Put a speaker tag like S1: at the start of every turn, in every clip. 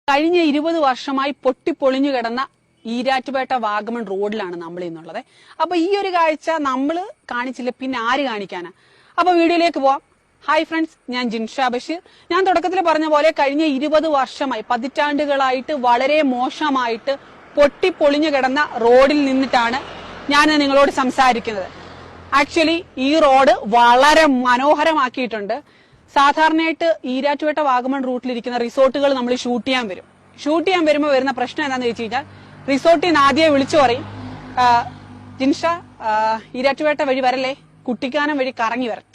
S1: കഴിഞ്ഞ 20 വർഷമായി പൊട്ടിപ്പൊളിഞ്ഞു കിടന്ന ഈരാറ്റുപേട്ട വാഗമൺ റോഡിലാണ് നമ്മൾ ഇന്നുള്ളത്. അപ്പൊ ഈ ഒരു കാഴ്ച നമ്മൾ കാണിച്ചില്ല, പിന്നെ ആര് കാണിക്കാനാ? അപ്പൊ വീഡിയോയിലേക്ക് പോവാം. ഹായ് ഫ്രണ്ട്സ്, ഞാൻ ജിൻഷ ബഷീർ. ഞാൻ തുടക്കത്തിൽ പറഞ്ഞ പോലെ കഴിഞ്ഞ 20 വർഷമായി, പതിറ്റാണ്ടുകളായിട്ട് വളരെ മോശമായിട്ട് പൊട്ടിപ്പൊളിഞ്ഞു കിടന്ന റോഡിൽ നിന്നിട്ടാണ് ഞാൻ നിങ്ങളോട് സംസാരിക്കുന്നത്. ആക്ച്വലി ഈ റോഡ് വളരെ മനോഹരമാക്കിയിട്ടുണ്ട്. സാധാരണയായിട്ട് ഈരാറ്റുപേട്ട വാഗമൺ റൂട്ടിലിരിക്കുന്ന റിസോർട്ടുകൾ നമ്മൾ ഷൂട്ട് ചെയ്യാൻ വരുമ്പോൾ വരുന്ന പ്രശ്നം എന്താണെന്ന് വെച്ച് കഴിഞ്ഞാൽ, റിസോർട്ടിൽ നിന്ന് ആദ്യം വിളിച്ചു പറയും, ജിൻഷ ഈരാറ്റുപേട്ട വഴി വരല്ലേ, കുട്ടിക്കാനം വഴി കറങ്ങി വരാം.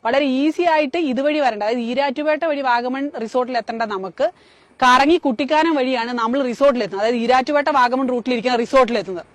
S1: വളരെ ഈസി ആയിട്ട് ഇതുവഴി വരണ്ട, അതായത് ഈരാറ്റുപേട്ട വഴി വാഗമൺ റിസോർട്ടിൽ എത്തേണ്ട നമുക്ക് കറങ്ങി കുട്ടിക്കാനം വഴിയാണ് നമ്മൾ റിസോർട്ടിൽ എത്തുന്നത്. അതായത് ഈരാറ്റുപേട്ട വാഗമൺ റൂട്ടിലിരിക്കുന്ന റിസോർട്ടിൽ എത്തുന്നത്.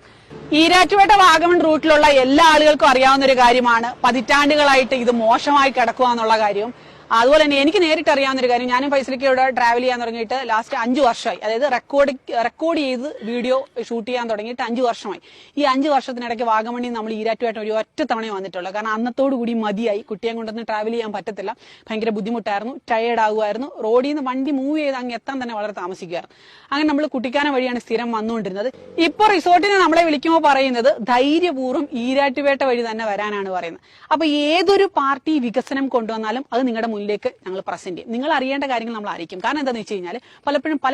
S1: ഈരാറ്റുപേട്ട വാഗമൺ റൂട്ടിലുള്ള എല്ലാ ആളുകൾക്കും അറിയാവുന്ന ഒരു കാര്യമാണ് പതിറ്റാണ്ടുകളായിട്ട് ഇത് മോശമായി കിടക്കുക എന്നുള്ള കാര്യം. അതുപോലെ തന്നെ എനിക്ക് നേരിട്ട് അറിയാവുന്ന ഒരു കാര്യം, ഞാനും ഫൈസലിക്കയോട് ട്രാവൽ ചെയ്യാൻ തുടങ്ങിയിട്ട് ലാസ്റ്റ് 5 വർഷമായി. അതായത് റെക്കോർഡ് ചെയ്ത് വീഡിയോ ഷൂട്ട് ചെയ്യാൻ തുടങ്ങിയിട്ട് 5 വർഷമായി. ഈ 5 വർഷത്തിനിടയ്ക്ക് വാഗമണ്ണിൽ നമ്മൾ ഈരാറ്റുപേട്ട ഒരു ഒറ്റ തവണ വന്നിട്ടുള്ളൂ. കാരണം അന്നത്തോടുകൂടി മതിയായി, കുട്ടിയെ കൊണ്ടൊന്ന് ട്രാവൽ ചെയ്യാൻ പറ്റത്തില്ല, ഭയങ്കര ബുദ്ധിമുട്ടായിരുന്നു, ടയേർഡ് ആകുമായിരുന്നു, റോഡിൽ നിന്ന് വണ്ടി മൂവ് ചെയ്ത് അങ്ങ് എത്താൻ തന്നെ വളരെ താമസിക്കുമായിരുന്നു. അങ്ങനെ നമ്മൾ കുട്ടിക്കാനം വഴിയാണ് സ്ഥിരം വന്നുകൊണ്ടിരുന്നത്. ഇപ്പൊ റിസോർട്ടിന് നമ്മളെ വിളിക്കുമ്പോൾ പറയുന്നത് ധൈര്യപൂർവ്വം ഈരാറ്റുപേട്ട വഴി തന്നെ വരാനാണ് പറയുന്നത്. അപ്പൊ ഏതൊരു പാർട്ടി വികസനം കൊണ്ടുവന്നാലും അത് നിങ്ങളുടെ മുന്നിലേക്ക് ഞങ്ങൾ പ്രസന്റ് ചെയ്യും. നിങ്ങൾ അറിയേണ്ട കാര്യങ്ങൾ നമ്മൾ അറിയിക്കും. കാരണം എന്താണെന്ന് വെച്ച് കഴിഞ്ഞാൽ, പലപ്പോഴും പല